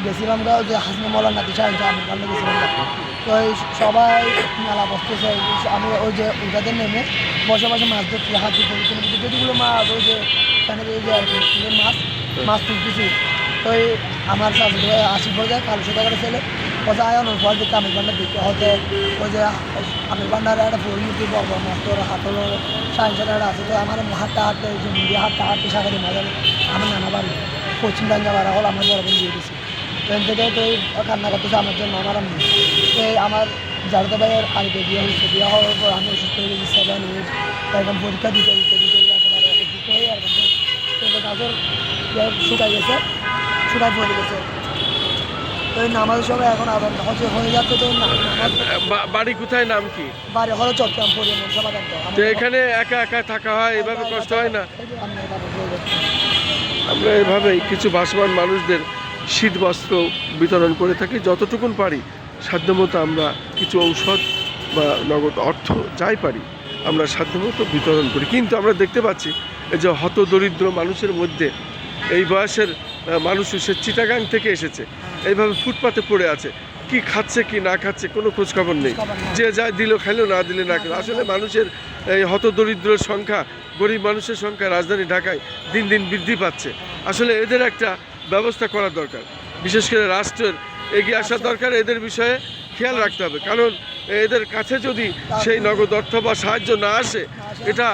গেছিলাম যে হাসিনা মৌলার নাতি সাহেব আমি ওখানে গেছিলাম। তো এই সবাই মেলা বসতেছে, আমি ওই যে ওটাতে নেমে বসে বসে মাছ ধরছি, হাতি যেগুলো মাছ ওই যে এখানে এই যে মাছ তুলতেছি। তো এই আমার আশি পর্যায়ে কালো সাদা করে ছেলে ওটা আয়ন ফল দিতে আমির ভান্ডার দিতে হয়তো ওই যে আমির ভান্ডার একটা পরিণতি বড় মাছ তোর হাতলো সাইন্সের একটা আছে। তো আমার হাঁটতে হাঁটতে ওই যে মিডিয়া হাঁটতে সাগরে মাঝে আমার নানা বাড়ি পশ্চিম ডাঙ্গা বাড়া হল আমার বড় বোন দিয়ে দিয়েছি। ট্রেন থেকে তো এই কান্না করতেছে আমার জন্য আমার আমি এই আমার জারদা ভাইয়ের আগে বিয়ে হয়েছে, বিয়ে হওয়ার পর আমি অসুস্থ হয়ে গেছি 7 years। একদম পরীক্ষা দিতে একেবারে অসুস্থ হয়ে আর গাছের শুকাই গেছে, শুকাই পড়ে গেছে। তো এই নামাজ সবাই এখন আবার হয়ে যাচ্ছে। তো বাড়ি কোথায়, নাম কি? বাড়ি হলো চট্টগ্রাম পরিবহন সভা। তো এখানে একা একা থাকা হয়, এভাবে কষ্ট হয় না? আমরা এভাবেই কিছু ভাসমান মানুষদের শীত বস্ত্র বিতরণ করে থাকি, যতটুকুন পারি সাধ্যমতো আমরা কিছু ঔষধ বা নগদ অর্থ যাই পারি আমরা সাধ্যমতো বিতরণ করি। কিন্তু আমরা দেখতে পাচ্ছি এই যে হতদরিদ্র মানুষের মধ্যে এই বয়সের মানুষ, সে চিটাগাং থেকে এসেছে, এইভাবে ফুটপাতে পড়ে আছে, কি খাচ্ছে কি না খাচ্ছে কোনো খোঁজখবর নেই। যে যা দিল খাইলো, না দিলে না খেলো। আসলে মানুষের এই হতদরিদ্রের সংখ্যা, গরিব মানুষের সংখ্যা রাজধানী ঢাকায় দিন দিন বৃদ্ধি পাচ্ছে। আসলে এদের একটা ব্যবস্থা করা দরকার, বিশেষ করে রাষ্ট্রের এগিয়ে আসা দরকার, এদের বিষয়ে খেয়াল রাখতে হবে। কারণ এদের কাছে যদি সেই নগদ অর্থ বা সাহায্য না আসে, এটা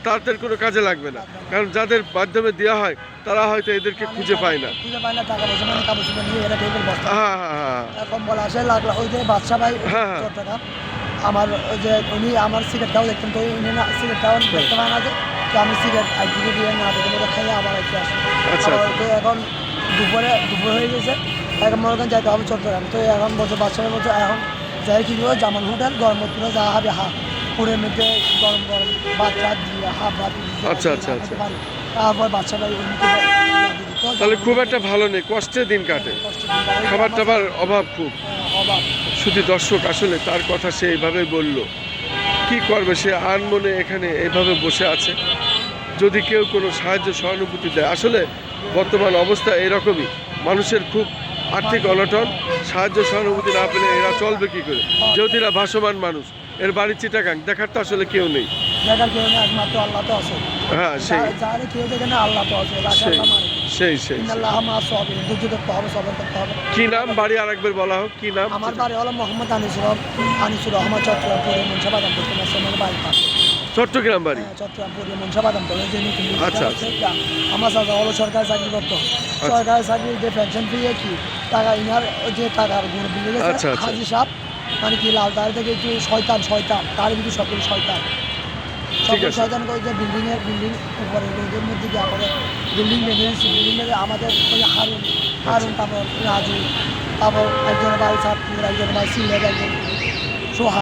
তাদের কোনো কাজে লাগবে না। কারণ যাদের মাধ্যমে দেওয়া হয় তারা হয়তো এদেরকে খুঁজে পায় না। আমার যে উনি আমার সিগারেট খাওয়া দেখতেন, তো উনি না সিগারেট খাওয়া দেখতে পায় না, যে তো আমি সিগারেট একদিকে দিয়ে না দেখে খাইয়ে আবার একটু আসি। তো এখন দুপুর হয়ে গেছে, এখন মনে করেন যাইতে হবে চট্টগ্রাম। তো এখন বলছে বাচ্চাদের মতো এখন যাই কি করবো, জামান হোটেল গরম তুলে যা হবে পুরের মধ্যে গরম গরম ভাত রাত দিয়ে ভাত তারপর বাচ্চাটা তাহলে খুব একটা ভালো নেই, কষ্টে দিন কাটে, খাবার টাবার অভাব খুব অভাব। শুধু দর্শক আসলে তার কথা সে এইভাবে বলল, কি করবে সে আনমনে এখানে এইভাবে বসে আছে। যদি কেউ কোনো সাহায্য সহানুভূতি দেয়, আসলে বর্তমান অবস্থা এরকমই, মানুষের খুব আর্থিক অনটন, সাহায্য সহানুভূতি না পেলে এরা চলবে কী করে? যেহেতু এরা ভাসমান মানুষ, এর বাড়ি চিটাগাং, দেখার তো আসলে কেউ নেই। একমাত্র আল্লাহ তো আছে। হ্যাঁ, সেই কেউ দেখে না, আল্লাহ তো আছে। সেই কি নাম বাড়ি আরেকবার বলা হোক, কি নাম? আমার বাড়ি হলো মোহাম্মদ আনিসুর রহমান, চট্টগ্রাম পরিবহন সভা বাড়ি পাশে। চট্টগ্রাম বাড়ি? চট্টগ্রাম পরিবহন সভা দাম। আচ্ছা, আমার সাথে হলো সরকারি চাকরি করতো, সরকারি চাকরি যে পেনশন পেয়ে কি টাকা ইনার যে টাকার গুণ বিলে গেছে হাজি সাহেব, মানে কি লাল তার থেকে একটু শয়তান তার কিন্তু সব শয়তান শয়তান করে যে বিল্ডিং উপরে রোডের মধ্যে গিয়ে আমাদের বিল্ডিং ভেঙেছি। বিল্ডিংয়ে আমাদের ওই হারুন তারপর রাজু, তারপর একজনের বাড়ি চাঁদপুর, একজনের বাড়ি সিলেট, একজন সোহা।